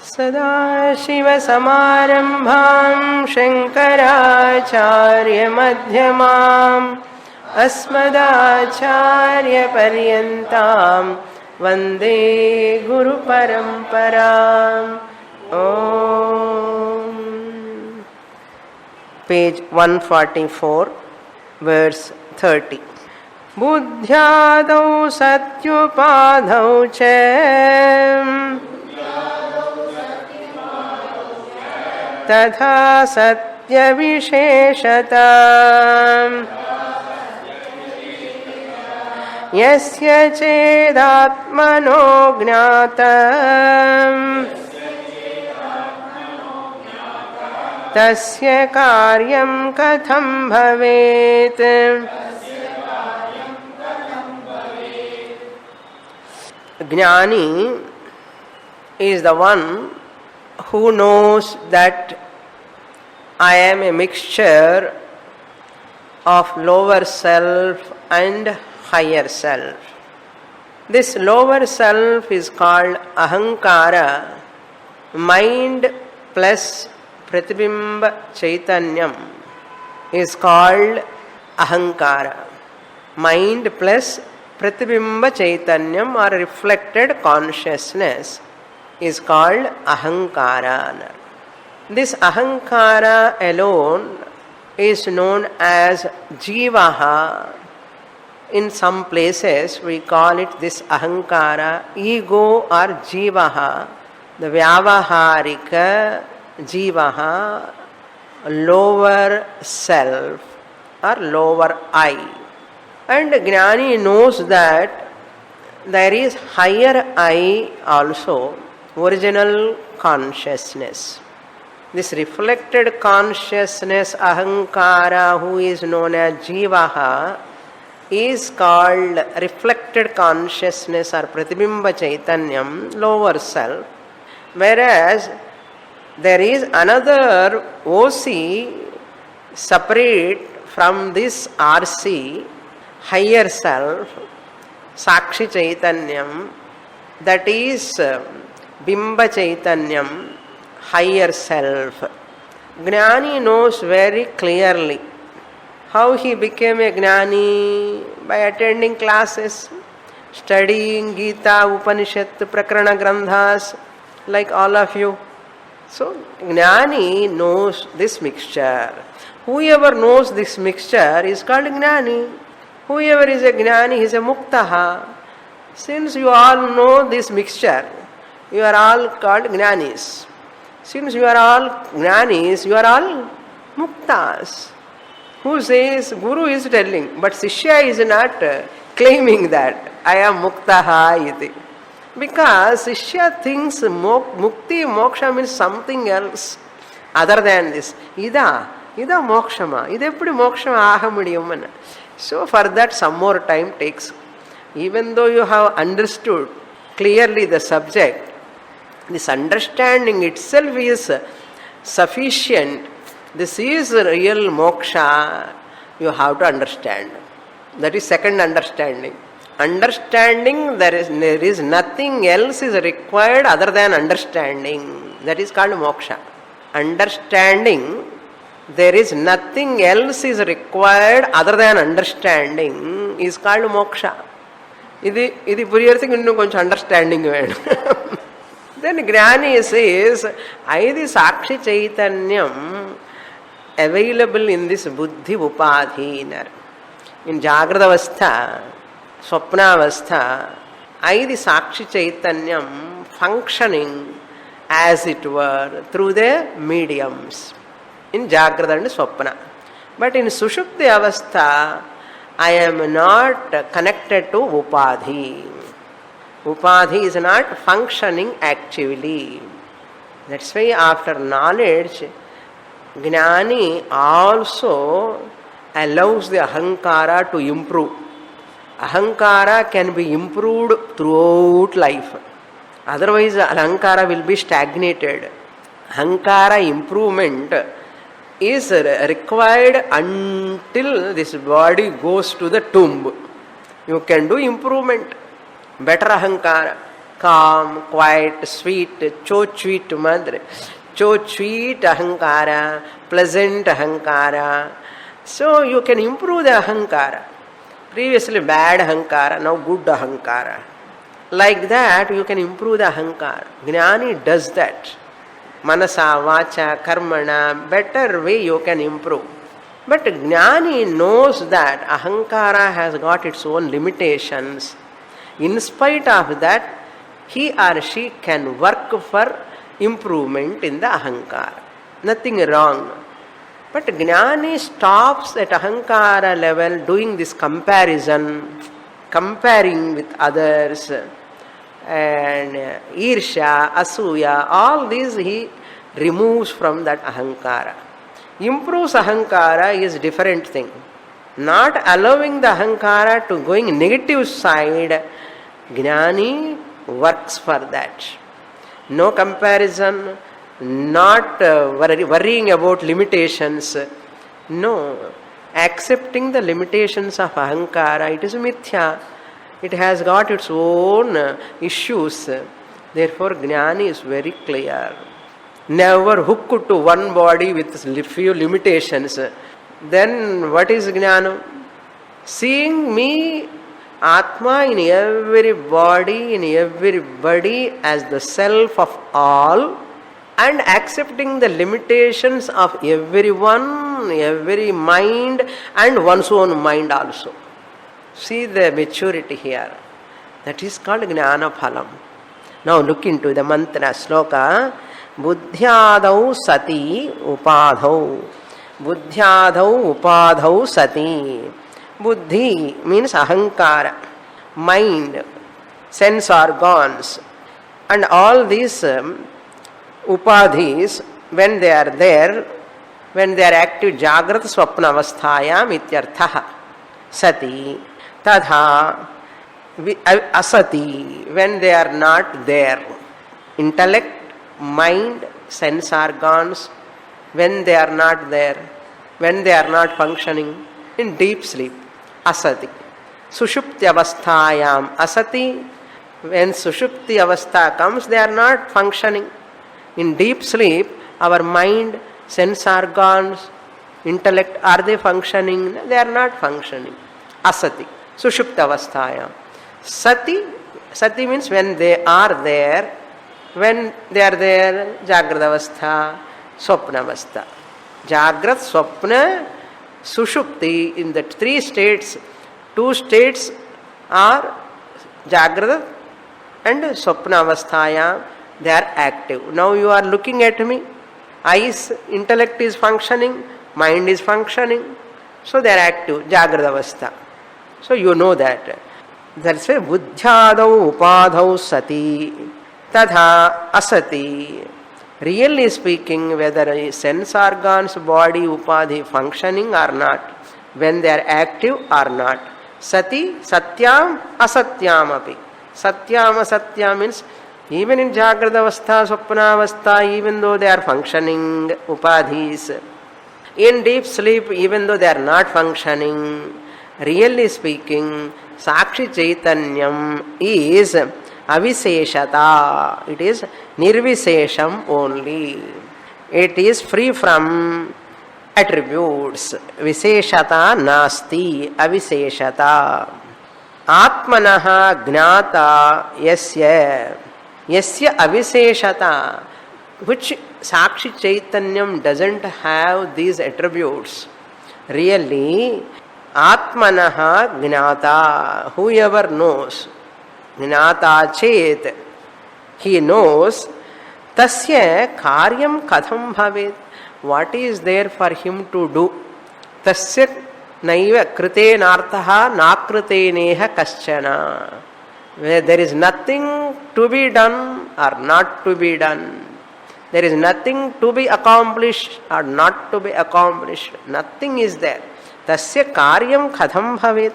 सदाशिवसमारम्भां शङ्कराचार्यमध्यमाम् अस्मदाचार्यपर्यन्तां वन्दे गुरुपरम्पराम्. Page 144, verse 30. बुद्ध्यादौ सत्युपाधौ च तथा सत्यविशेषता यस्य चेदात्मनो ज्ञातं तस्य कार्यं कथं भवेत्. Jnani is the one who knows that I am a mixture of lower self and higher self. This lower self is called ahankara, mind plus pratibimba chaitanyam is called ahankara. Mind plus pratibimba chaitanyam or reflected consciousness is called ahankara. This ahankara alone is known as jivaha. In some places we call it this ahankara, ego or jivaha, the vyavaharika jivaha, lower self or lower I. And Jnani knows that there is higher I also, original consciousness. This reflected consciousness, ahankara, who is known as jivaha, is called reflected consciousness or pratibimba chaitanyam, lower self. Whereas there is another OC separate from this RC, higher self, Sakshi Chaitanyam, that is Bimba Chaitanyam, higher self. Jnani knows very clearly. How he became a Jnani? By attending classes, studying Gita, Upanishad, Prakarana Grandhas, like all of you. So, Jnani knows this mixture. Whoever knows this mixture is called Jnani. Whoever is a Jnani is a Muktaha. Since you all know this mixture, you are all called Jnanis. Since you are all Jnanis, you are all Muktas. Who says, Guru is telling, but Sishya is not claiming that I am Muktaha iti. Because Sishya thinks Mukti, Moksha means something else other than this. Ida Mokshama. Ida eppudi Mokshama ahamudiyumana. So for that some more time takes. Even though you have understood clearly the subject, this understanding itself is sufficient. This is real moksha. You have to understand. That is second understanding. Understanding there is nothing else is required other than understanding. That is called moksha. Understanding there is nothing else is required other than understanding is called moksha. Idi puriyarthiki innu koncham understanding vedum. Then Jnani says, Aidi Sakshi Chaitanyam available in this Buddhi Upadhi. In Jagrata Avastha, Swapna Avastha, Aidi Sakshi Chaitanyam functioning as it were through the mediums. In Jagrata and Swapna. But in Sushupti Avastha, I am not connected to Upadhi. Upadhi is not functioning actively. That's why after knowledge, Jnani also allows the ahankara to improve. Ahankara can be improved throughout life. Otherwise, ahankara will be stagnated. Ahankara improvement is required until this body goes to the tomb. You can do improvement, better ahankara. calm, quiet, sweet, cho-sweet mother, cho-sweet ahankara, pleasant ahankara. So you can improve the ahankara. Previously bad ahankara, now good ahankara. Like that you can improve the ahankara. Jnani does that. Manasa, vacha, karmana, better way you can improve. But Jnani knows that ahankara has got its own limitations. In spite of that, he or she can work for improvement in the ahankara. Nothing wrong. But Jnani stops at ahankara level doing this comparison, comparing with others, and irsha, asuya, all these he removes from that ahankara. Improves ahankara is different thing. Not allowing the ahankara to going negative side, Jnani works for that. No comparison, not worrying about limitations. No. Accepting the limitations of ahankara, it is mithya. It has got its own issues. Therefore, Jnani is very clear. Never hooked to one body with few limitations. Then what is Jnana? Seeing me, Atma, in every body, in everybody as the self of all, and accepting the limitations of everyone, every mind, and one's own mind also. See the maturity here. That is called Jnana Phalam. Now look into the mantra sloka. Buddhyadau sati upadhau. Buddhyadau upadhau sati. Buddhi means ahankara, mind, sense organs, and all these upadhis, when they are there, when they are active, jagrat swapna avasthayam ityarthaha. Sati, tadha, asati, when they are not there. Intellect, mind, sense organs, when they are not there, when they are not functioning, in deep sleep, asati. Sushupti avasthayam, asati, when sushupti avastha comes, they are not functioning. In deep sleep, our mind, sense organs, intellect, are they functioning? They are not functioning. Asati, sushupta avasthayam. Sati means when they are there. When they are there, Jagrata avastha, Swapna avastha. Jagrat, Swapna, Sushupti, in the three states, two states are Jagrata and Swapna avasthaya, they are active. Now you are looking at me, eyes, intellect is functioning, mind is functioning, so they are active, Jagrata avastha. So you know that. That's why Buddhyadau upadhau sati tadha asati. Really speaking, whether sense organs, body, upadhi functioning or not, when they are active or not. Sati, satyam, asatyam api. Satyam, asatyam means even in Jagrata avastha, Swapna avastha, even though they are functioning, upadhis. In deep sleep, even though they are not functioning, really speaking, Sakshi Chaitanyam is Aviseshata. It is Nirvisesham only. It is free from attributes. Viseshata nasti. Aviseshata. Atmanaha gnata yasya. Yasya aviseshata. Which Sakshi Chaitanyam doesn't have these attributes. Really, Atmanaha gnata. Whoever knows. Gnata chet. He knows. Tasya karyam katham bhavet. What is there for him to do? Tasya naiva kritenarthaha nakriteneha kaschana. Where there is nothing to be done or not to be done. There is nothing to be accomplished or not to be accomplished. Nothing is there. Tasya karyam katham bhavet.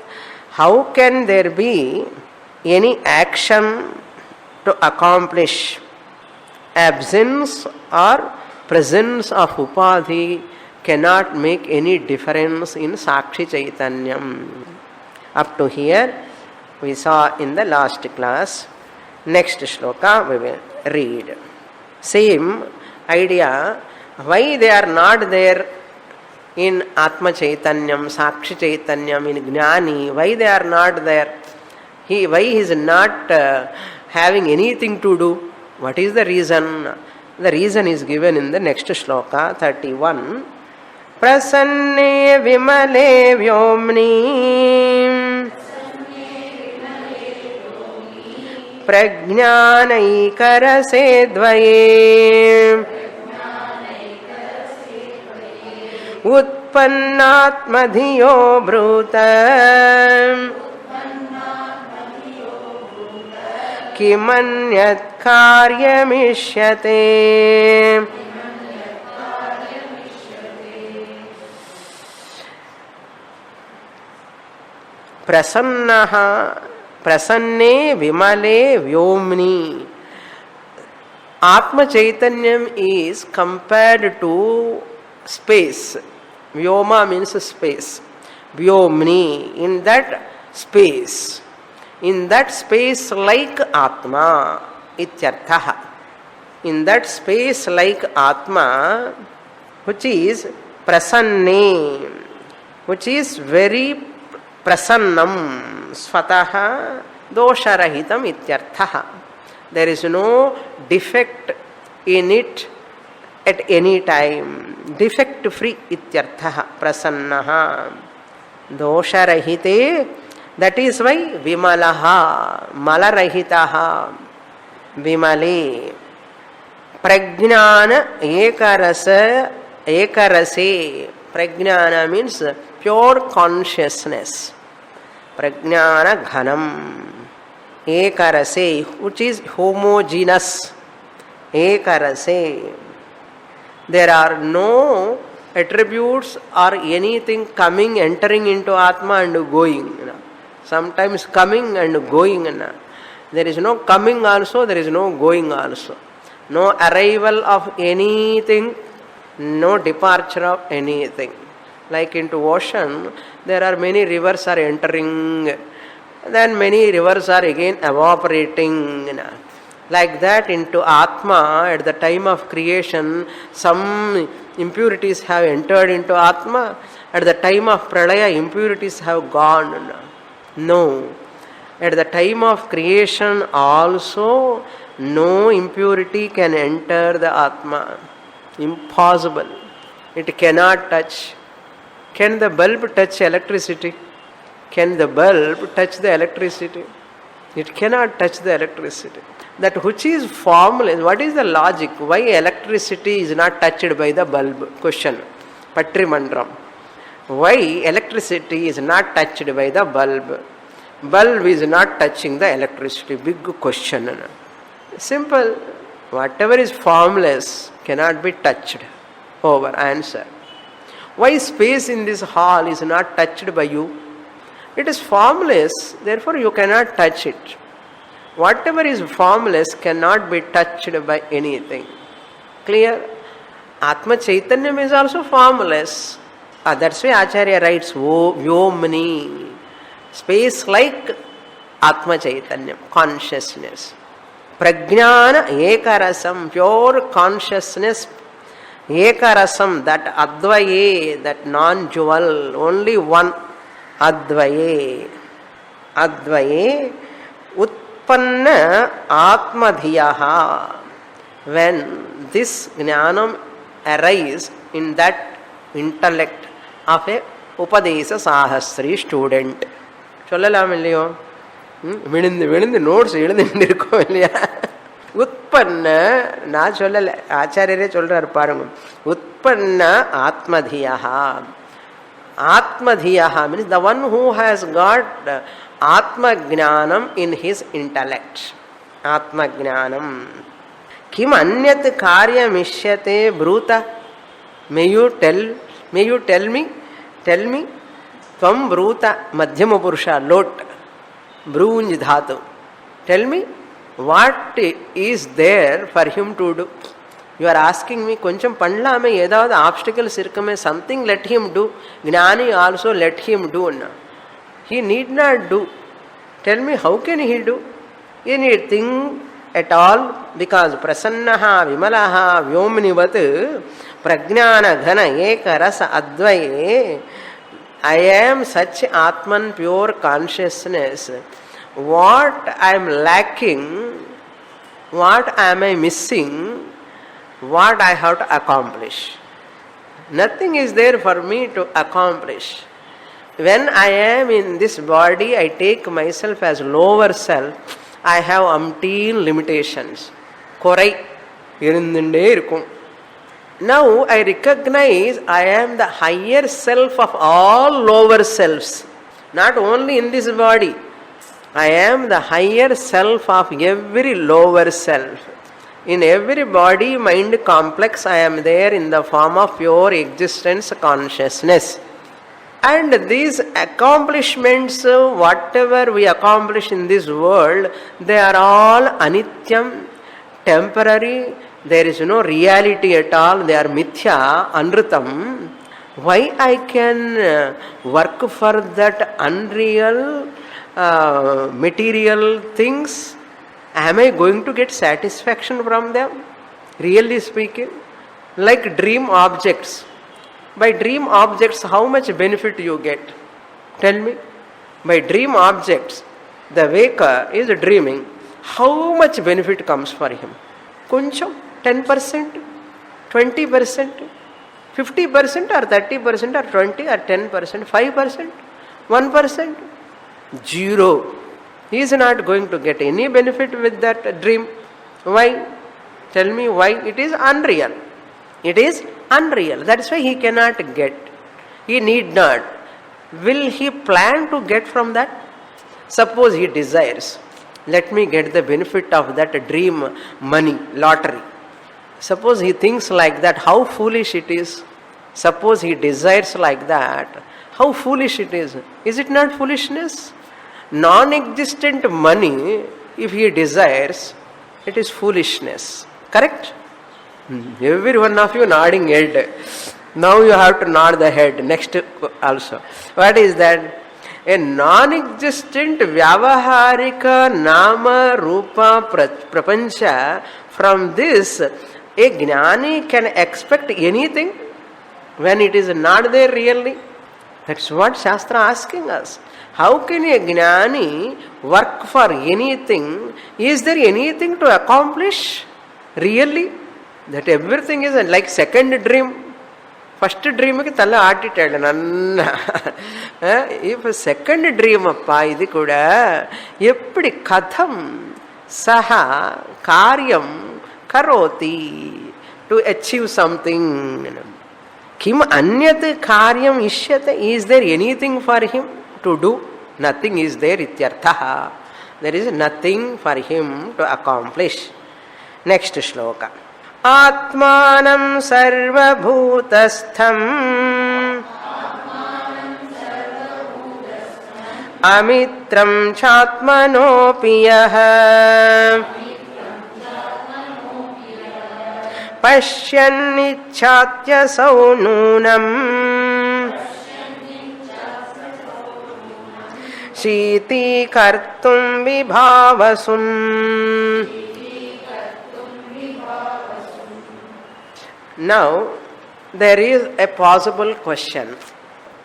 How can there be any action to accomplish? Absence or presence of upadhi cannot make any difference in Sakshi Chaitanyam. Up to here we saw in the last class. Next shloka we will read. Same idea, why they are not there in Atma Chaitanyam, Sakshi Chaitanyam, in Jnani, why they are not there? Why he is not having anything to do? What is the reason? The reason is given in the next shloka, 31. Prasanne vimale vyomni prajnanaikarase dvaye utpannatmadhiyo bhruta kimanyat karyamishyate. Prasanne vimale vyomni. Atma Chaitanyam is compared to space. Vyoma means space. Vyomni, in that space. In that space like Atma, ityarthaha. In that space like Atma, which is prasanne, which is very prasannam, svataha dosharahitam ityarthaha. There is no defect in it at any time. Defect free ityarthaha, prasannaha. Dosharahite, that is why vimalaha, malarahitaha, vimale. Prajnana ekarase. Prajnana means pure consciousness. Prajnana ghanam. Ekarase, which is homogeneous. Ekarase. There are no attributes or anything coming, entering into Atma and going. Sometimes coming and going. There is no coming also, there is no going also. No arrival of anything, no departure of anything. Like into ocean, there are many rivers are entering, then many rivers are again evaporating. Like that into Atma, at the time of creation, some impurities have entered into Atma. At the time of Pralaya, impurities have gone. No. At the time of creation also, no impurity can enter the Atma. Impossible. It cannot touch. Can the bulb touch electricity? Can the bulb touch the electricity? It cannot touch the electricity. That which is formless, what is the logic? Why electricity is not touched by the bulb? Question. Patrimandram. Why electricity is not touched by the bulb? Bulb is not touching the electricity. Big question. Simple. Whatever is formless cannot be touched. Over. Answer. Why space in this hall is not touched by you? It is formless, therefore you cannot touch it. Whatever is formless cannot be touched by anything. Clear? Atma Chaitanyam is also formless. That's why Acharya writes, Vyomni. Space like Atma Chaitanyam, consciousness. Prajnana Ekarasam, pure consciousness. Ekarasam, that Advaye, that non-dual, only one. Advaye. Advaye. Utpanna Atmadhiyaha. When this jnanam arises in that intellect of a Upadesa Sahasri student. சொல்லலாம் இல்லையோ? விழுந்து விழுந்து notes எழுந்துட்டு இருக்கோம் இல்லையா? உற்பன்ன நான் சொல்லலை, ஆச்சாரியரே சொல்றாரு பாருங்க. உற்பன்ன ஆத்மதியா. Atmadhiyaha means the one who has got Atma Jnanam in his intellect. Atma Jnanam. Kim anyat karya mishyate bruta. May you tell me? Tell me. Tvam bruta madhyama purusha lot. Brunj dhatu. Tell me what is there for him to do. You are asking me, koncham panlame edavadu obstacles irkume, something let him do. Gnani also let him do. He need not do. Tell me, how can he do? anything at all, because prasannaha vimalaha vyomnivat prajnana ghana eka rasa advaye. I am such Atman, pure consciousness. What I am lacking, what am I missing, what I have to accomplish? Nothing is there for me to accomplish. When I am in this body, I take myself as lower self. I have umpteen limitations. Korai irundunde irukum. Now I recognize I am the higher self of all lower selves. Not only in this body. I am the higher self of every lower self. In every body, mind complex, I am there in the form of pure existence consciousness. And these accomplishments, whatever we accomplish in this world, they are all anityam, temporary. There is no reality at all. They are mithya, anritam. Why I can work for that unreal material things? Am I going to get satisfaction from them? Really speaking, like dream objects. By dream objects, how much benefit you get? Tell me. By dream objects, the waker is dreaming. How much benefit comes for him? Kuncham, 10%, 20%, 50% or 30% or 20 or 10%, 5%, 1%? Zero. He is not going to get any benefit with that dream. Why? Tell me why. It is unreal. It is unreal. That is why he cannot get. He need not. Will he plan to get from that? Suppose he desires, let me get the benefit of that dream money, lottery. Suppose he thinks like that, how foolish it is. Suppose he desires like that, how foolish it is. Is it not foolishness? Non-existent money, if he desires, it is foolishness. Correct? Every one of you nodding head. Now you have to nod the head. Next also. What is that? A non-existent vyavaharika nama rupa prapancha. From this, a jnani can expect anything when it is not there really. That's what Shastra asking us. How can a jnani work for anything? Is there anything to accomplish? Really? That everything is like second dream. First dream ki tala aatitadu nanna. If second dream appa idi kuda eppadi katham saha karyam karoti to achieve something. Kim anyat karyam ishyate. Is there anything for him to do? Nothing is there ityartha. There is nothing for him to accomplish. Next shloka. Atmanam sarvabhutastham amitram chatmanopiyah pashyannichatya saununam shiti kartum vibhavasun. Now, there is a possible question.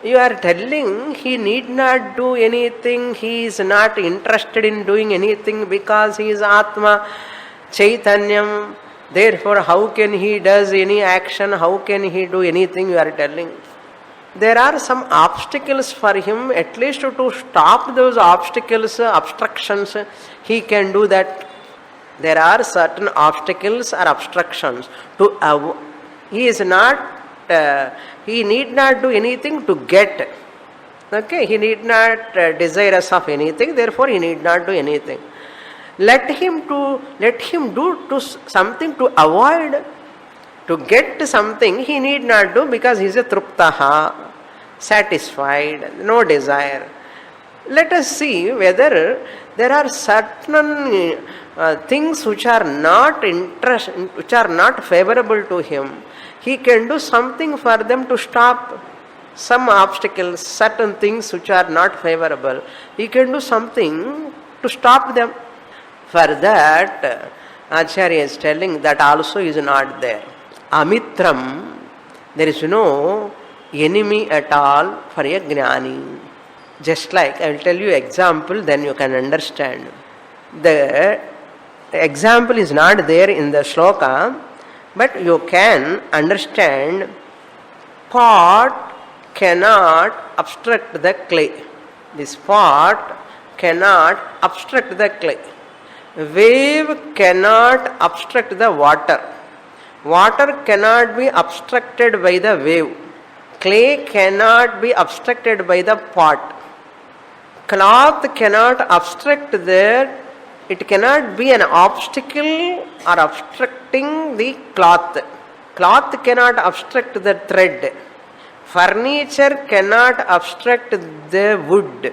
You are telling he need not do anything, he is not interested in doing anything because he is Atma, Chaitanyam. Therefore, how can he does any action, how can he do anything, you are telling. There are some obstacles for him, at least to stop those obstacles, obstructions, he can do that. There are certain obstacles or obstructions to avoid. He is not, he need not do anything to get. Okay, he need not desirous of anything, therefore he need not do anything. Let him do to something to avoid. To get something he need not do because he is a truptaha, satisfied, no desire. Let us see whether there are certain things which are not favorable to him. He can do something for them to stop some obstacles, certain things which are not favorable. He can do something to stop them. For that, Acharya is telling that also is not there. Amitram, there is no enemy at all for a jnani. Just like, I will tell you example, then you can understand. The example is not there in the shloka, but you can understand. Pot cannot obstruct the clay. This pot cannot obstruct the clay. Wave cannot obstruct the water. Water cannot be obstructed by the wave. Clay cannot be obstructed by the pot. Cloth cannot obstruct it cannot be an obstacle or obstructing the cloth. Cloth cannot obstruct the thread. Furniture cannot obstruct the wood.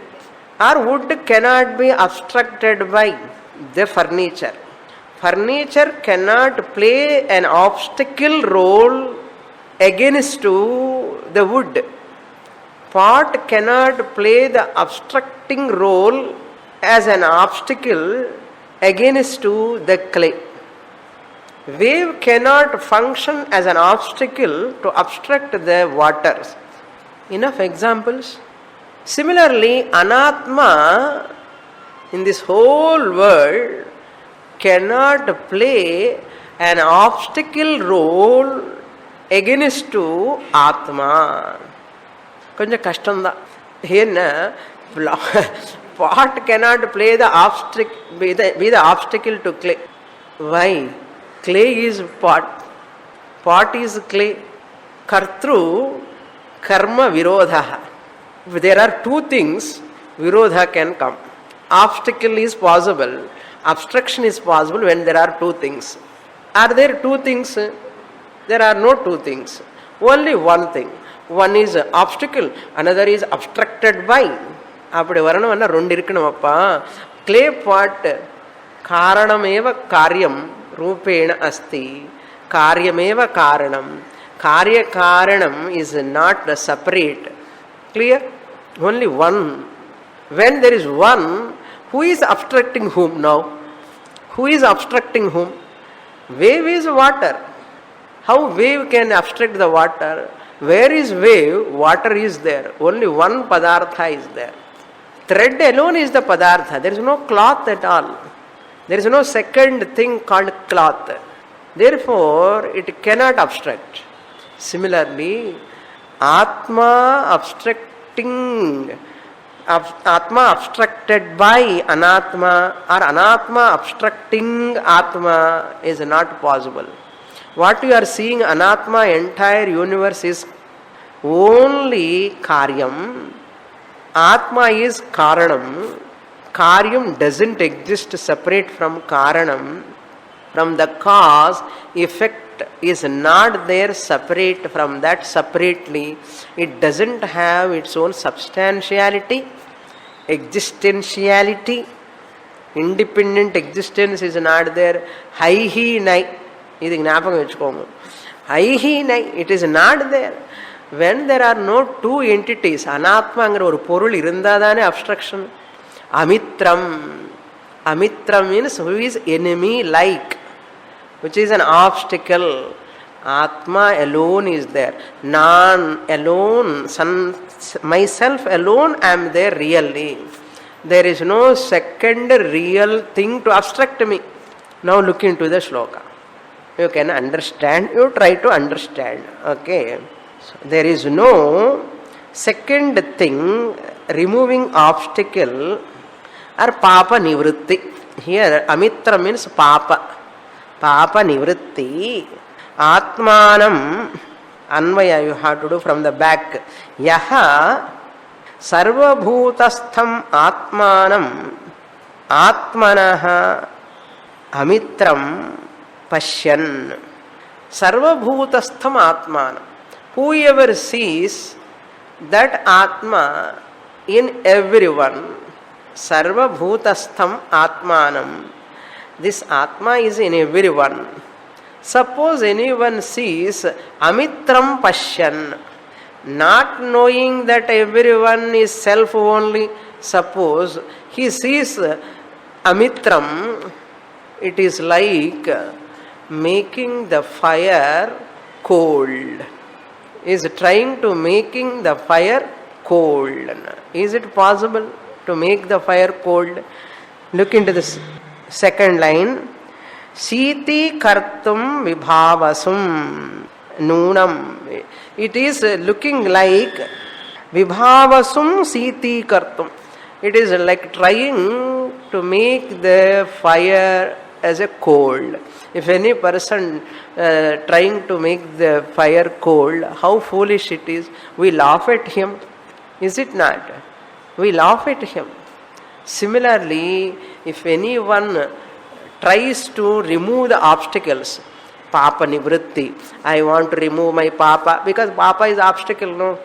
Or wood cannot be obstructed by the furniture. Furniture cannot play an obstacle role against to the wood. Pot cannot play the obstructing role as an obstacle against to the clay. Wave cannot function as an obstacle to obstruct the waters. Enough examples. Similarly, Anatma in this whole world cannot play an obstacle role against to Atma. Konja kashtam da. Here pot cannot play the be the obstacle to clay. Why? Clay is pot. Pot is clay. Kartru, karma, virodha. If there are two things, virodha can come. Obstacle is possible. Obstruction is possible when there are two things. Are there two things? There are no two things. Only one thing. One is obstacle, another is obstructed by. அப்படி வரணும்னா ரெண்டு இருக்கணுமப்பா. Clay pot காரணமேவ காரியம் ரூபேண அஸ்தி. காரியமேவ காரணம். Karya karanam is not separate. Clear? Only one. When there is one, who is obstructing whom now? Who is obstructing whom? Wave is water. How wave can obstruct the water? Where is wave? Water is there. Only one padartha is there. Thread alone is the padartha. There is no cloth at all. There is no second thing called cloth. Therefore, it cannot obstruct. Similarly, Atma obstructed by Anatma or Anatma obstructing Atma is not possible. What you are seeing, Anatma, entire universe is only Karyam. Atma is Karanam. Karyam doesn't exist separate from Karanam. From the cause, effect is not there separate from that separately. It doesn't have its own substantiality, existentiality. Independent existence is not there. Hai-hi nai. இது ஞாபகம் வச்சுக்கோங்க. ஐஹி நை, it is not there. When there are no two entities, அனாத்மாங்கிற ஒரு பொருள் இருந்தால் தானே அப்ஸ்ட்ரக்ஷன். அமித்ரம், அமித்ரம் means who is enemy like, which is an obstacle. Atma alone is there. Non alone, myself alone I am there really. There is no second real thing to obstruct me. Now look into the shloka. You can understand, you try to understand. Okay. So there is no second thing removing obstacle or papa nivritti. Here amitra means papa. Papa nivritti. Atmanam, anvaya you have to do from the back. Yaha sarvabhutastham atmanam atmanaha amitram Pashyan. Sarvabhutastham atmanam. Whoever sees that Atma in everyone, Sarvabhutastham atmanam, this Atma is in everyone. Suppose anyone sees Amitram Pashyan, not knowing that everyone is self only, suppose he sees Amitram, It is like making the fire cold. Is trying to making the fire cold. Is it possible to make the fire cold? Look into this second line. Siti kartum vibhavasum noonam. It is looking like vibhavasum siti kartum. It is like trying to make the fire as a cold. If any person trying to make the fire cold, how foolish it is. We laugh at him. Is it not? We laugh at him. Similarly, if anyone tries to remove the obstacles, Papa Nivritti, I want to remove my Papa, because Papa is obstacle, no?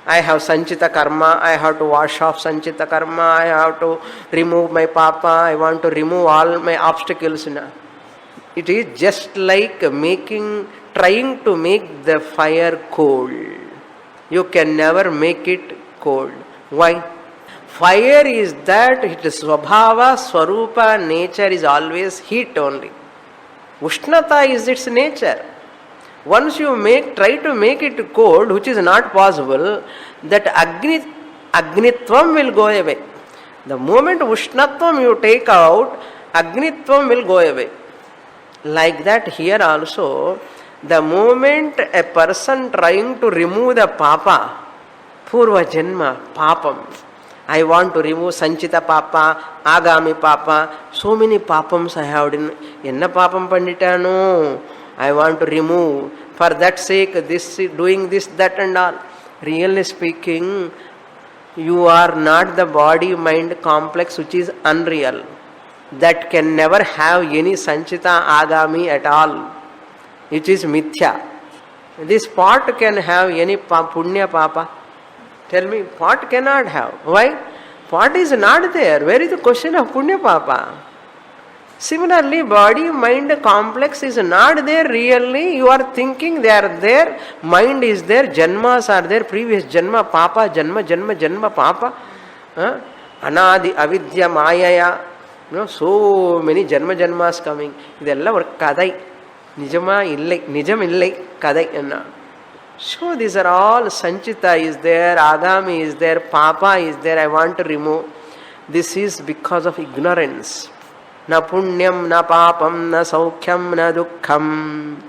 I have Sanchita Karma, I have to wash off Sanchita Karma, I have to remove my Papa, I want to remove all my obstacles. No? It is just like trying to make the fire cold. You can never make it cold. Why? Fire is that it is Swabhava, Swarupa, nature is always heat only. Ushnata is its nature. Once you try to make it cold, which is not possible, that Agnitvam will go away. The moment Ushnatvam you take out, Agnitvam will go away. Like that here also, the moment a person trying to remove the Papa, Purva Janma, Papam, I want to remove Sanchita Papa, Agami Papa, so many Papams I have done. Enna Papam Pandita? No. I want to remove. For that sake, doing this, that and all. Really speaking, you are not the body-mind complex which is unreal. That can never have any Sanchita Agami at all. It is Mithya. This pot can have any Punya Papa. Tell me, pot cannot have. Why? Pot is not there. Where is the question of Punya Papa? Similarly, body-mind complex is not there really. You are thinking they are there. Mind is there. Janmas are there. Previous Janma, Papa, Janma, Papa. Anadi, Avidya, Mayaya. So many Janmas coming. Idella or Kadai. Nijama illai. Nijam illai. Kadai enna. So these are all Sanchita is there, Agami is there, Papa is there, I want to remove. This is because of ignorance. Na punyam, na papam, na saukhyam, na dukkham,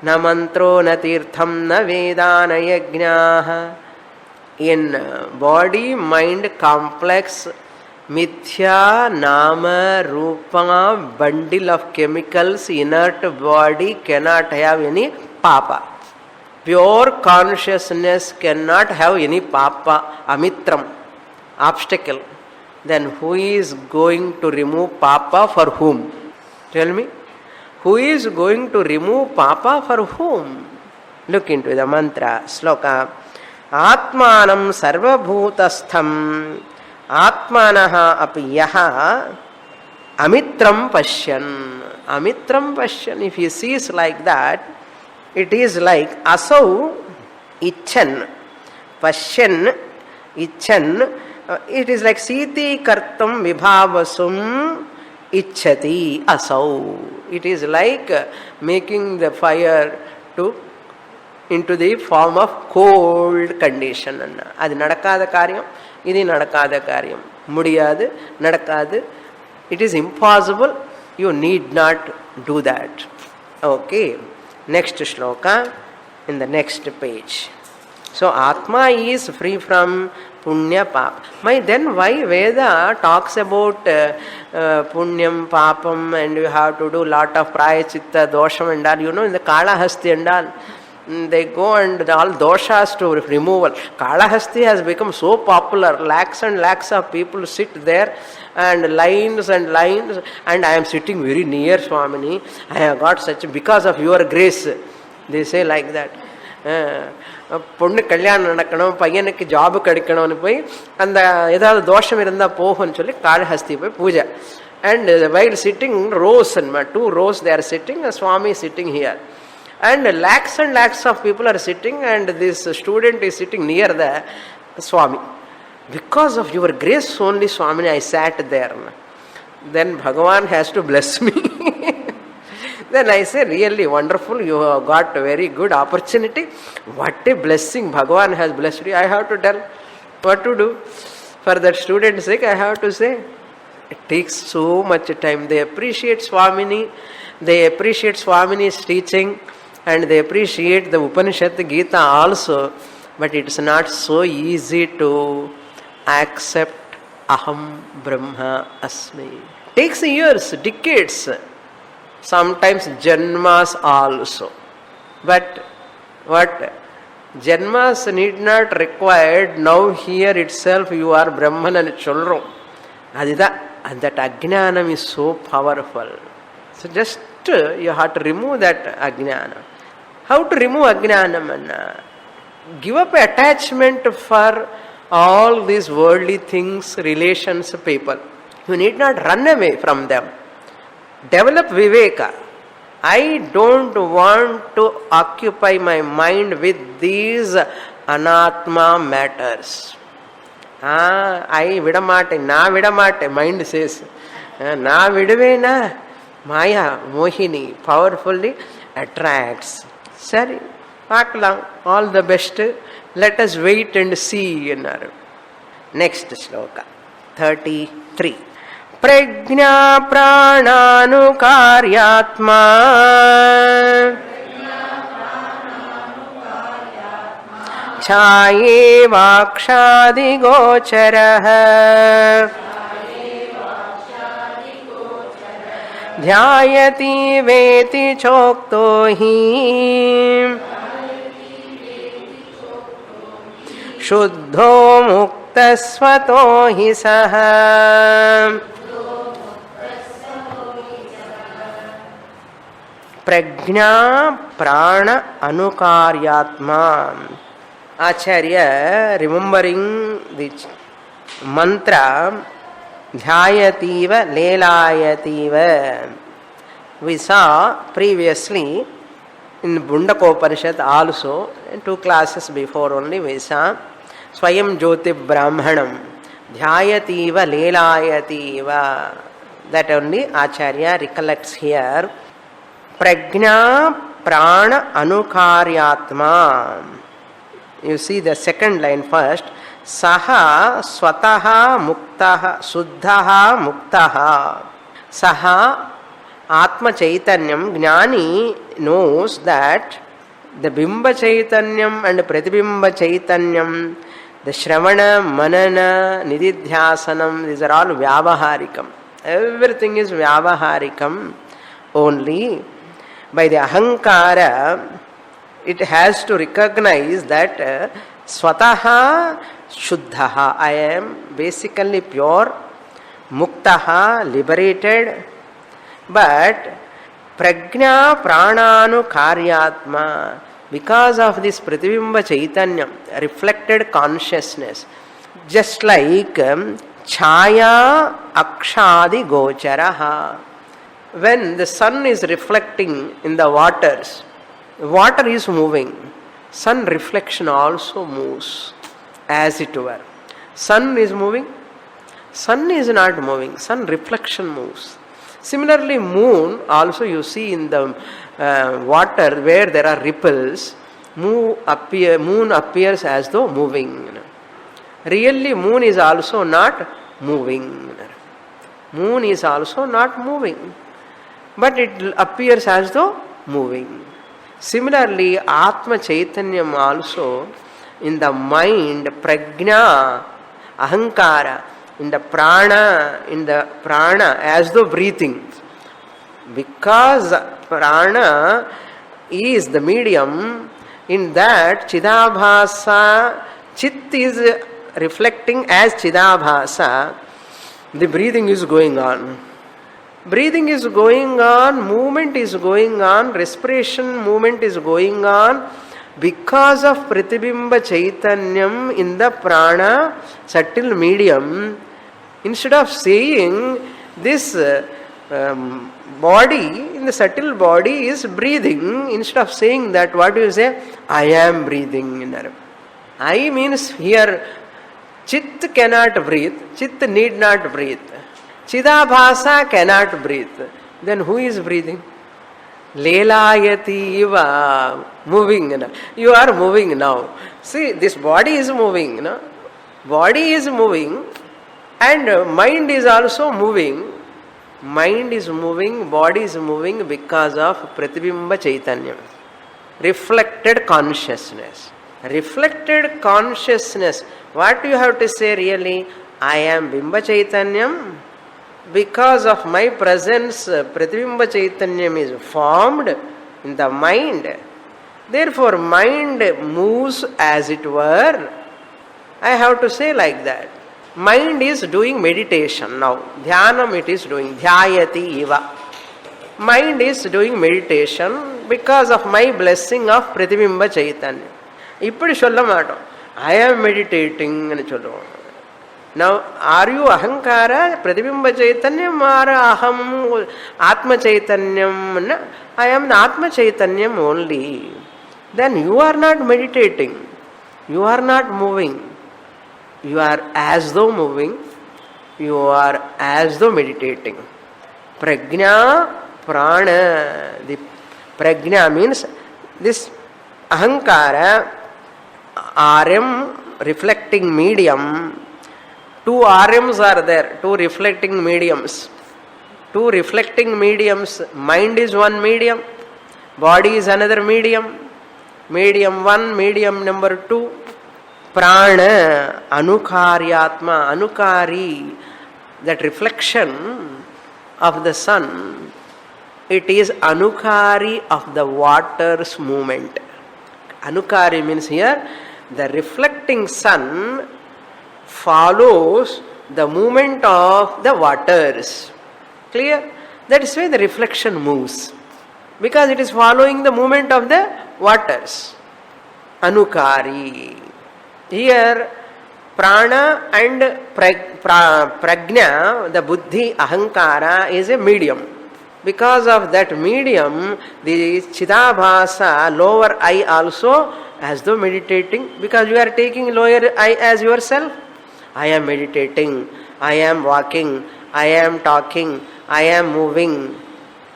na mantro, na tirtham, na veda, na yajnaha. In body, mind complex, mithya, nama, rupa, bundle of chemicals, inert body cannot have any Papa. Pure consciousness cannot have any Papa, Amitram, obstacle. Then who is going to remove Papa for whom? Tell me. Who is going to remove Papa for whom? Look into the mantra, sloka. Atmanam sarvabhutastham atmanaha api yaha amitram pashyan. Amitram pashyan. If he sees like that, it is like asau ichan, pashyan ichan. It is like siti kartam vibhavasum ichhati asau. It is like making the fire into the form of cold condition. Adi nadakada karyam, idi nadakada karyam. Mudiyadu, nadakadu. It is impossible. You need not do that. Okay. Next shloka in the next page. So Atma is free from Punya Papa. Then why Veda talks about Punyam, Papam, and you have to do lot of Prayachitta, Dosham and all. You know, in the Kalahasti and all, they go and all doshas to removal. Kalahasti has become so popular. Lakhs and lakhs of people sit there and lines, and I am sitting very near Swamini. I have got such, because of your grace. They say like that. பொண்ணு கல்யாணம் நடக்கணும், பையனுக்கு job கிடைக்கணும்னு போய் அந்த ஏதாவது தோஷம் இருந்தால் போகும்னு சொல்லி காளஹஸ்தி போய் பூஜை. And while sitting, rows and 2 rows they are sitting, a Swami is sitting here. And lakhs of people are sitting, and this student is sitting near the Swami. Because of your grace only, Swamini, I sat there. Then Bhagavan has to bless me. Then I say, really wonderful, you have got a very good opportunity. What a blessing Bhagavan has blessed you. I have to tell what to do. For that student's sake, I have to say. It takes so much time. They appreciate Swamini, they appreciate Swamini's teaching, and they appreciate the Upanishad Gita also. But it's not so easy to accept Aham Brahma Asmi. Takes years, decades, sometimes janmas also. But what? Janmas need not required. Now here itself you are Brahman and Cholro. Adida. And that ajnanam is so powerful. So just you have to remove that ajnanam. How to remove ajnanam? Give up attachment for all these worldly things, relations, people. You need not run away from them. Develop viveka. I don't want to occupy my mind with these anatma matters. I vidamate, na vidamate, mind says. Na vidavena, Maya, Mohini, powerfully attracts. Sorry, Paklam, all the best. Let us wait and see. Next sloka, 33. Prajna prananu karyatma छाये वाक्षादिगोचरः ध्यायति वेति चोक्तो हि शुद्धो मुक्तस्वतो हि सः प्रज्ञा प्राण अनुकार्यात्मा. Acharya, remembering the mantra, dhyayativa, lelayativa. We saw previously in Bundakopanishad also, 2 classes before only we saw Swayam Jyoti Brahmanam, dhyayativa, lelayativa. That only Acharya recollects here. Prajna prana anukaryatma. You see the second line first. Saha swataha muktaha suddhaha muktaha. Saha Atma Chaitanyam, Jnani knows that the Bimba Chaitanyam and Pratibimba Chaitanyam, the Shravana, Manana, Nididhyasanam, these are all Vyavaharikam. Everything is Vyavaharikam only. By the Ahankara, it has to recognize that Swataha Shuddhaha, I am basically pure, Muktaha, liberated, but Prajna Prananu Karyatma, because of this Pratibimba Chaitanya, reflected consciousness, just like Chaya Akshadi Gocharaha. When the sun is reflecting in the waters, water is moving. Sun reflection also moves, as it were. Sun is moving. Sun is not moving. Sun reflection moves. Similarly, moon also you see in the water where there are ripples, moon appears as though moving. Really, moon is also not moving. Moon is also not moving. But it appears as though moving. Similarly, Atma Chaitanyam also in the mind, Prajna, Ahankara, in the prana as though breathing. Because prana is the medium, in that Chidabhasa, Chit is reflecting as Chidabhasa, the breathing is going on. Breathing is going on, movement is going on, respiration movement is going on because of Pratibimba Chaitanyam in the prana subtle medium. Instead of saying this body, in the subtle body is breathing, instead of saying that, what do you say? I am breathing. I means here, Chit cannot breathe, Chit need not breathe. Chidabhasa cannot breathe. Then who is breathing? Lelayati iva, moving. You are moving now. See, this body is moving. Body is moving and mind is also moving. Mind is moving, body is moving because of Pratibimba Chaitanya. Reflected consciousness. Reflected consciousness. What do you have to say really? I am Bimba Chaitanyam. Because of my presence, Pratibimba Chaitanyam is formed in the mind. Therefore, mind moves as it were. I have to say like that. Mind is doing meditation now. Dhyanam it is doing. Dhyayati iva. Mind is doing meditation because of my blessing of Pratibimba Chaitanya. Ippadi solla maatom. I am meditating ani solluvom. Now, are you ahankara, Pratibimba Chaitanyam or aham Atma Chaitanyam? I am the Atma Chaitanyam only. Then you are not meditating. You are not moving. You are as though moving. You are as though meditating. Prajna, prana. The prajna means this ahankara, RM, reflecting medium. Two RMs are there, two reflecting mediums. Two reflecting mediums. Mind is one medium, body is another medium. Medium 1, medium number 2. Prana, anukaryatma, anukari, that reflection of the sun, it is anukari of the water's movement. Anukari means here, the reflecting sun follows the movement of the waters. Clear? That is why the reflection moves. Because it is following the movement of the waters. Anukari. Here, prana and prajna, the buddhi, ahankara, is a medium. Because of that medium, the chidabhasa, lower eye also, as though meditating, because you are taking lower eye as yourself. I am meditating, I am walking, I am talking, I am moving.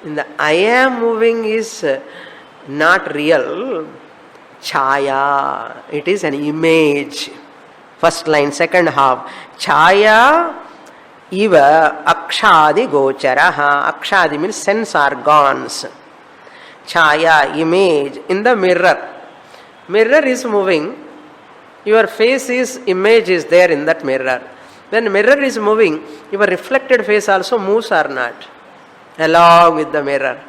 In the I am moving is not real. Chaya, it is an image. First line, second half. Chaya iva akshadi gocharaha. Akshadi means sense organs. Chaya, image in the mirror. Mirror is moving. Your face is, image is there in that mirror. When mirror is moving, your reflected face also moves or not? Along with the mirror.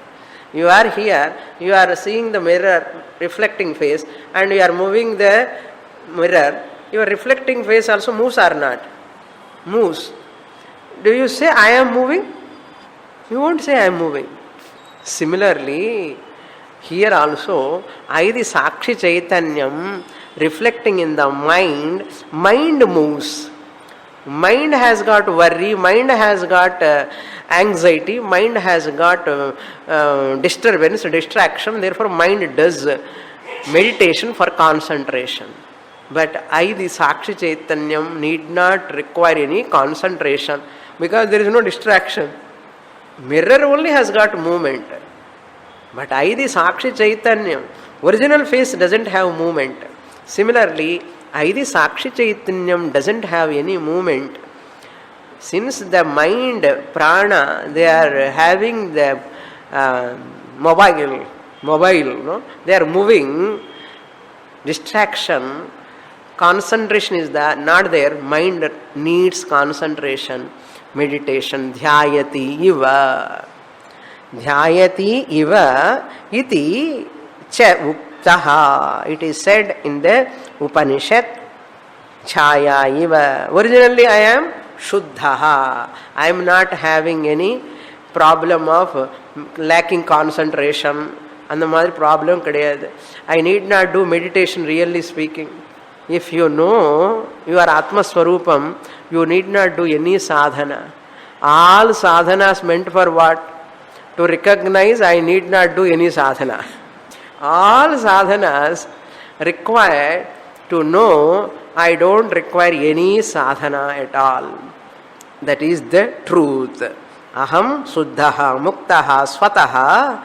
You are here, you are seeing the mirror reflecting face and you are moving the mirror. Your reflecting face also moves or not? Moves. Do you say I am moving? You won't say I am moving. Similarly, here also, I the Sakshi Chaitanyam reflecting in the mind, mind moves. Mind has got worry, mind has got anxiety, mind has got disturbance, distraction, therefore mind does meditation for concentration. But I, the Sakshi Chaitanyam, need not require any concentration because there is no distraction. Mirror only has got movement. But I, the Sakshi Chaitanyam, original face doesn't have movement. Similarly, I, the Sakshi Chaitanyam, doesn't have any movement. Since the mind, prana, they are having the mobile, no? They are moving, distraction, concentration is not there. Mind needs concentration, meditation. Dhyayati iva. Dhyayati iva iti cha uktaha. It is said in the Upanishad. Chaya iva. Originally I am Shuddhaha. I am not having any problem of lacking concentration. And the மாதிரி problem கிடையாது. I need not do meditation, really speaking. If you know you are Atma Swarupam, you need not do any sadhana. All sadhanas meant for what? To recognize I need not do any sadhana. All sadhanas require to know I don't require any sadhana at all. That is the truth. Aham suddhaha muktaha swataha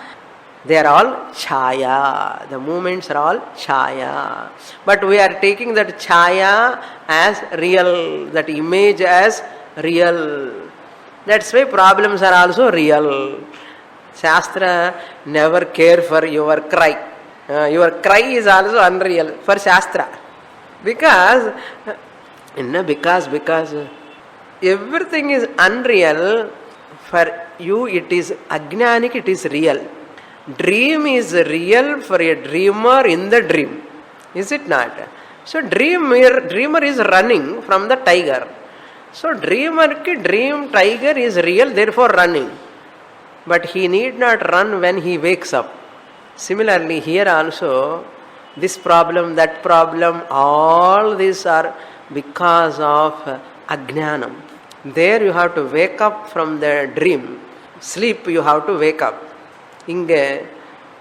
They are all chaya. The movements are all chaya. But we are taking that chaya as real, that image as real. That's why problems are also real. Shastra never care for your cry. Your cry is also unreal for Shastra. Because everything is unreal. For you it is ajnanic, it is real. Dream is real for a dreamer in the dream. Is it not? So dreamer is running from the tiger. So dreamer ki dream tiger is real, therefore running. But he need not run when he wakes up. Similarly, here also, this problem, that problem, all these are because of ajnanam. There you have to wake up from the dream. Sleep you have to wake up. Inge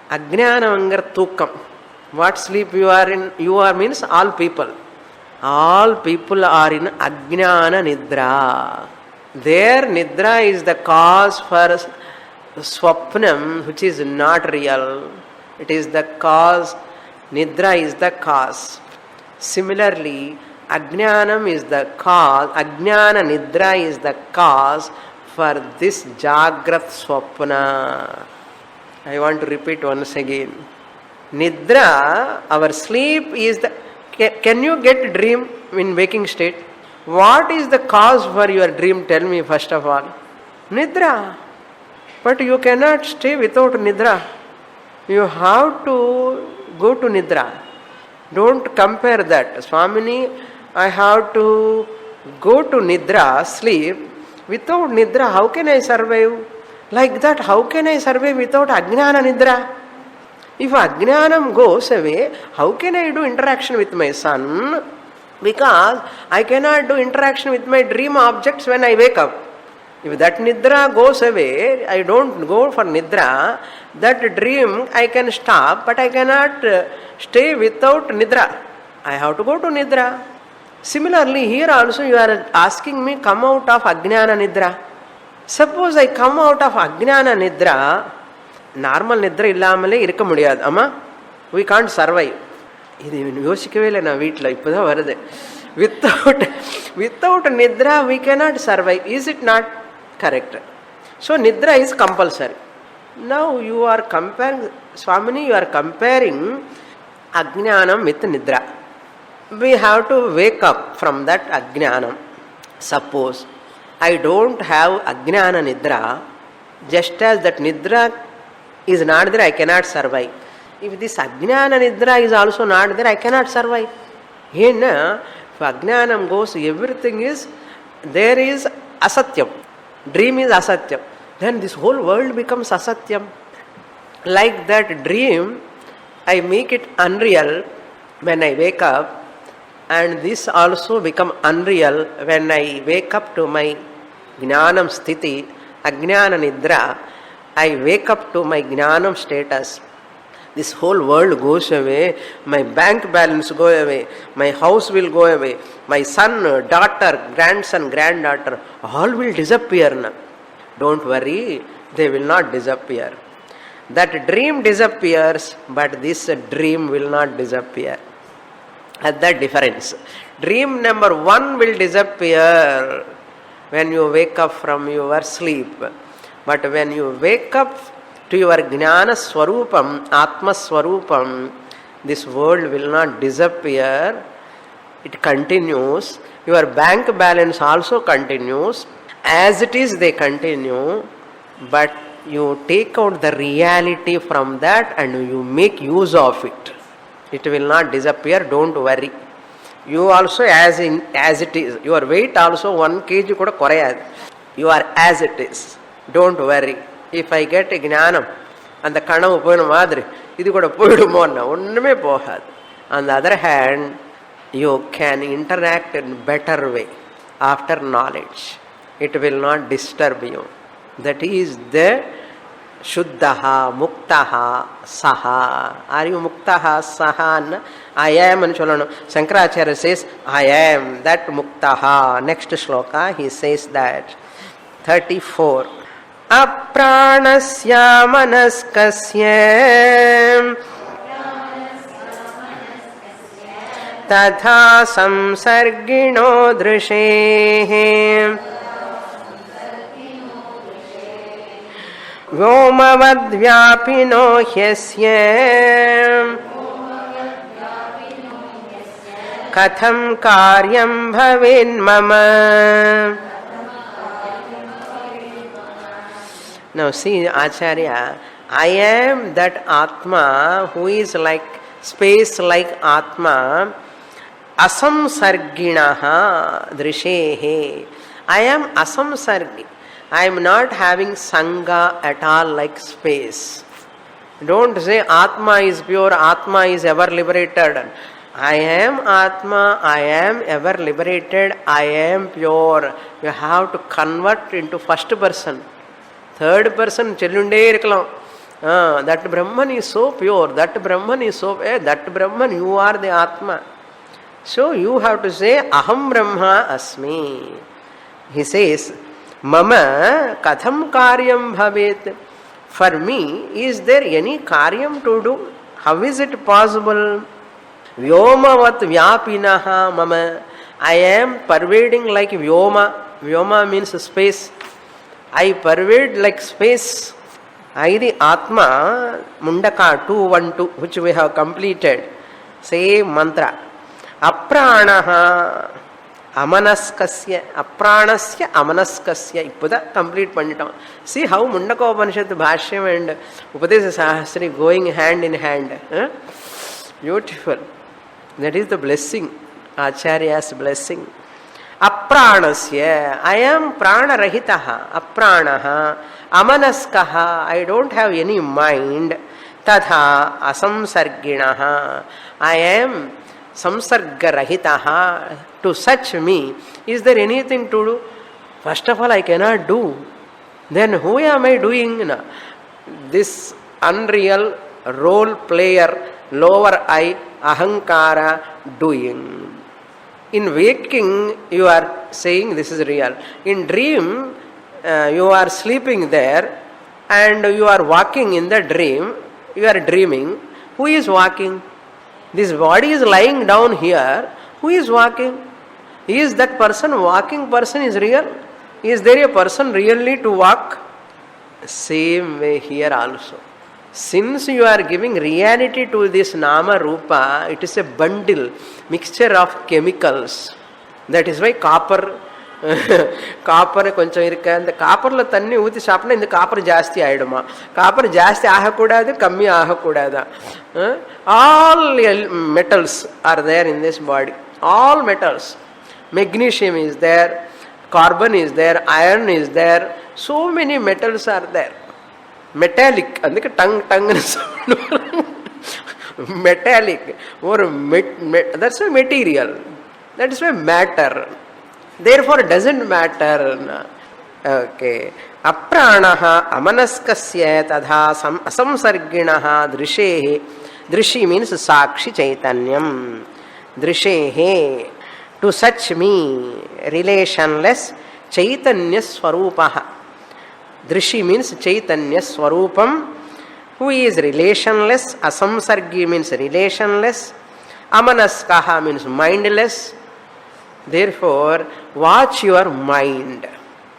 ajnanamangar tukam. What sleep you are in? You are means all people. All people are in ajnana nidra. There nidra is the cause for swapnam, which is not real. It is the cause. Nidra is the cause. Similarly, ajnanam is the cause. Ajnana nidra is the cause for this jagrat swapna. I want to repeat once again. Nidra, our sleep is the... Can you get dream in waking state? What is the cause for your dream? Tell me first of all. Nidra. But you cannot stay without nidra. You have to go to nidra. Don't compare that. Swamini, I have to go to nidra, sleep. Without nidra, how can I survive? Like that, how can I survive without ajnana nidra? If ajnanam goes away, how can I do interaction with my son? Because I cannot do interaction with my dream objects when I wake up. If that nidra goes away, I don't go for nidra, that dream I can stop, but I cannot stay without nidra. I have to go to nidra. Similarly, here also you are asking me, come out of ajnana nidra. Suppose I come out of ajnana nidra, normal nidra illamale irukka mudiyadu. Amma, we can't survive. இது யோசிக்கவே இல்லை நான் வீட்டில் இப்போ தான் வருது. Without nidra we cannot survive. Is it not correct? So nidra is compulsory. Now you are comparing, Swamini, you are comparing ajnanam with nidra. We have to wake up from that ajnanam. Suppose I don't have ajnana nidra, just as that nidra is not there, I cannot survive. If this ajnana nidra is also not there, I cannot survive. Here, if ajnanam goes, everything is, there is asatyam. Dream is asatyam. Then this whole world becomes asatyam. Like that dream, I make it unreal when I wake up, and this also become unreal when I wake up to my jnanam sthiti, ajnana nidra. I wake up to my jnanam status. This whole world goes away, my bank balance go away, my house will go away, my son, daughter, grandson, granddaughter, all will disappear now. Don't worry, they will not disappear. That dream disappears, but this dream will not disappear. That's the difference. Dream number 1 will disappear when you wake up from your sleep. But when you wake up to your jnana swarupam, atma swarupam, this world will not disappear. It continues. Your bank balance also continues. As it is, they continue. But you take out the reality from that and you make use of it. It will not disappear, don't worry. You also as it is. Your weight also 1 kg kuda korayadu. You are as it is. Don't worry. If I get a jnanam, and the kanavu poina madri, idu kuda poidumo na, onnume pohadu. On the other hand, you can interact in better way after knowledge. It will not disturb you. That is the Shuddhaha, Muktaha, Saha. Are you Muktaha, Saha? I am. Shankaracharya says, I am that Muktaha. Next shloka, he says that. 34. अप्राणस्य मनस्कस्य तथा संसर्गिणो दृशेः व्योमवद्व्यापिनो ह्यस्य कथं कार्यं भवेन्मम. Now see Acharya, I am that Atma who is like space like Atma, asamsarginaha drishehe. I am asamsargi. I am not having sangha at all like space. Don't say Atma is pure, Atma is ever liberated. I am Atma, I am ever liberated, I am pure. You have to convert into first person. Third person, chellunde irkalam. That Brahman is so pure, that Brahman is so, that Brahman, you are the Atma. So you have to say, Aham Brahma Asmi. He says, Mama Katham Karyam Bhavet. For me, is there any Karyam to do? How is it possible? Vyomavat Vyapinaha Mama. I am pervading like Vyoma. Vyoma means space. I pervade like space. I the Atma, Mundaka 212, which we have completed. Same mantra. Apranaha Amanaskasya. Apranasya Amanaskasya. Ippuda complete panditam. See how Mundaka Upanishad Bhashyam and Upadesa Sahasri going hand in hand. Beautiful. That is the blessing. Acharya's blessing. Apranasya. I am prana rahitaha. Apranaha. Amanaskaha. I don't have any mind. Tadha asamsarginaha. I am samsarga rahitaha. To such me, is there anything to do? First of all, I cannot do. Then who am I doing? This unreal role player, lower I, ahankara, doing. In waking, you are saying this is real. In dream, you are sleeping there and you are walking in the dream. You are dreaming. Who is walking? This body is lying down here. Who is walking? Is that person, walking person is real? Is there a person really to walk? Same way here also. Since you are giving reality to this Nama Rupa, it is a bundle, mixture of chemicals. That is why copper கொஞ்சம் இருக்கு. அந்த காப்பர்ல தண்ணி ஊற்றி சாப்பிட்டா இந்த copper ஜாஸ்தி ஆயிடுமா? Copper ஜாஸ்தி ஆகக்கூடாது, கம்மி ஆகக்கூடாதா? All metals are there in this body. All metals. Magnesium is there, carbon is there, iron is there. So many metals are there. Metallic. అందుకే tongue metallic or that's a material. That is why matter. Therefore doesn't matter. Okay. Apranaha amanaskasya tadha asamsarginaha drishehe. Drishi means sakshi chaitanyam. Drishehe. To such me, relationless chaitanya swarupaha. Drishi means chaitanya swarupam. Who is relationless? Asamsargi means relationless. Amanaskaha means mindless. Therefore, watch your mind.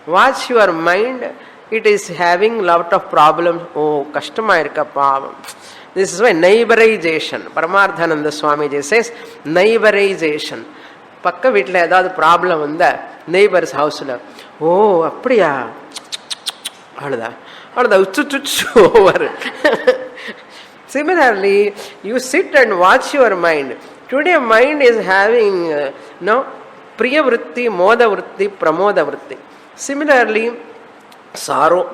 Watch your mind. It is having lot of problems. Oh, kashtamā irukka pavam. This is why neighborization. Paramarthananda Swamiji says neighborization. பக்க வீட்டில் ஏதாவது problem வந்தால் neighbours ஹவுஸில், ஓ அப்படியா, அவ்வளோதான் அவ்வளோதான் உச்சு over. Similarly, you sit and watch your mind. Today mind is having Priya Vritti, Moda Vritti, Pramoda Vritti. Similarly, sorrow,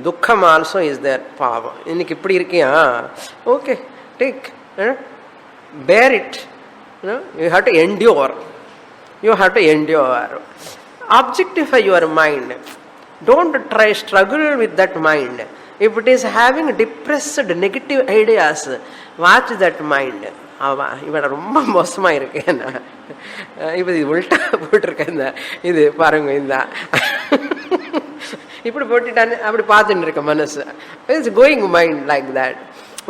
Dukkham also is there. Pava. இன்னைக்கு இப்படி இருக்கியா? Okay, take. Bear it. You have to endure. You have to endure. Objectify your mind. Don't try struggle with that mind. If it is having depressed negative ideas, watch that mind. இவன் ரொம்ப மோசமா இருக்கேன், இப்ப இது உல்டா போட்டிருக்கேன், இது பாருங்க இந்த இப்படி போட்டுட்டான்னு அப்படி பார்த்துட்டு இருக்க மனசு. It's going mind like that.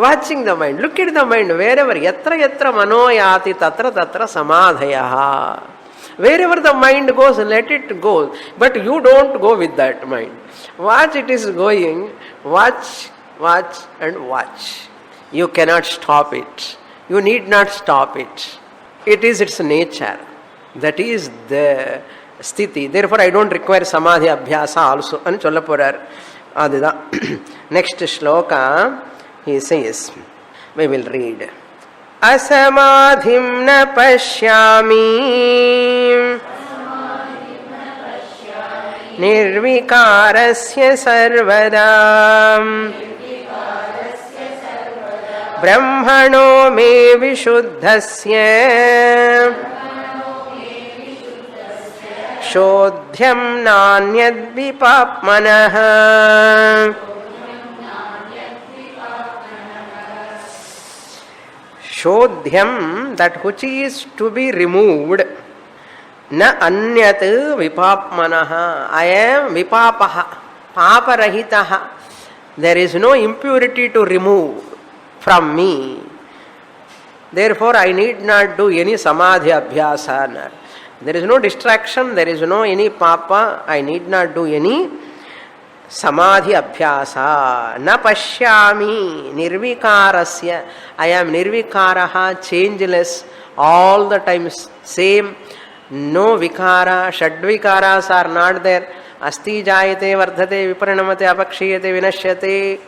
வாட்சிங் the mind, look it the mind. வேறெவர் எத்திர எத்திர மனோயாதி தத்திர தத்திர சமாதயா. Wherever the mind goes, let it go. But you don't go with that mind. Watch it is going. Watch, watch and watch. You cannot stop it. You need not stop it. It is its nature. That is the sthiti. Therefore, I don't require samadhi abhyasa also. Anu solla porar. Adudha. Next shloka, he says, we will read. Asamadhim na pashyami nirvikarasya sarvada brahmano me vishuddhasya shodhyam nanyad vipapmanah. Shodhyam, that which is to be removed. Na anyat vipapmanaha. I am vipapaha, paparahitaha. There is no impurity to remove from me. Therefore, I need not do any samadhi abhyasa. There is no distraction, there is no any papa. I need not do any samadhi abhyasa. Na pashyami nirvikarasya. I am nirvikaraha, changeless, all the time same. No vikara, shadvikaras are not there. Asti jayate vardhate viparinamate apakshiyate vinashyate.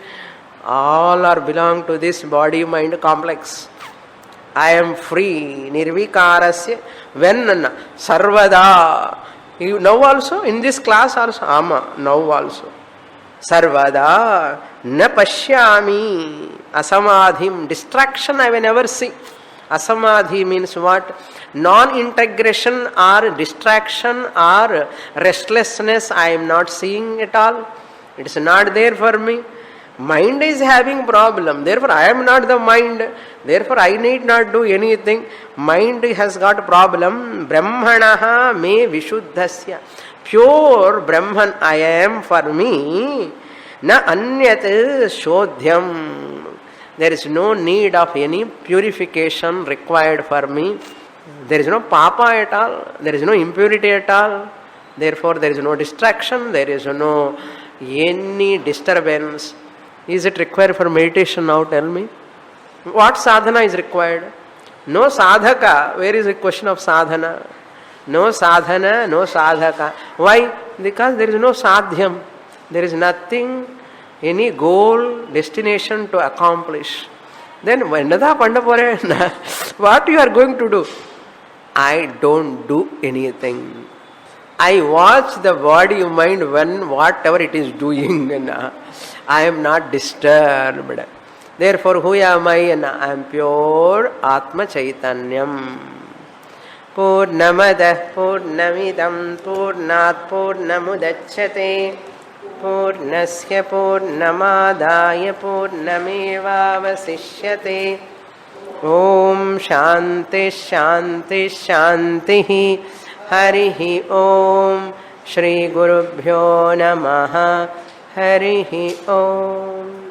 All are belong to this body mind complex. I am free, nirvikarasya. When? Sarvada. You now also, in this class also? Ama, now also. Sarvada na pashyami asamadhim. Distraction I will never see. Asamadhi means what? Non-integration or distraction or restlessness I am not seeing at all. It is not there for me. Mind is having problem. Therefore I am not the mind. Therefore I need not do anything. Mind has got problem. Brahmanaha me vishuddhasya. Pure Brahman I am for me. Na anyat shodhyam. There is no need of any purification required for me. There is no papa at all. There is no impurity at all. Therefore there is no distraction. There is no any disturbance. Is it required for meditation now? Tell me. What sadhana is required? No sadhaka. Where is the question of sadhana? No sadhana, no sadhaka. Why? Because there is no sadhyam. There is nothing, any goal, destination to accomplish. Then what you are going to do? I don't do anything. I watch the body mind when whatever it is doing. I am not disturbed. Therefore, who am I? I am pure Atma Chaitanyam. Purnamadah Purnamidam Purnat Purnamudachyate Purnasya Purnamadaya Purnamevavasishyate. Om Shanti Shanti Shanti. Harihi Om. Shri Gurubhyo Namaha. Harihi Om.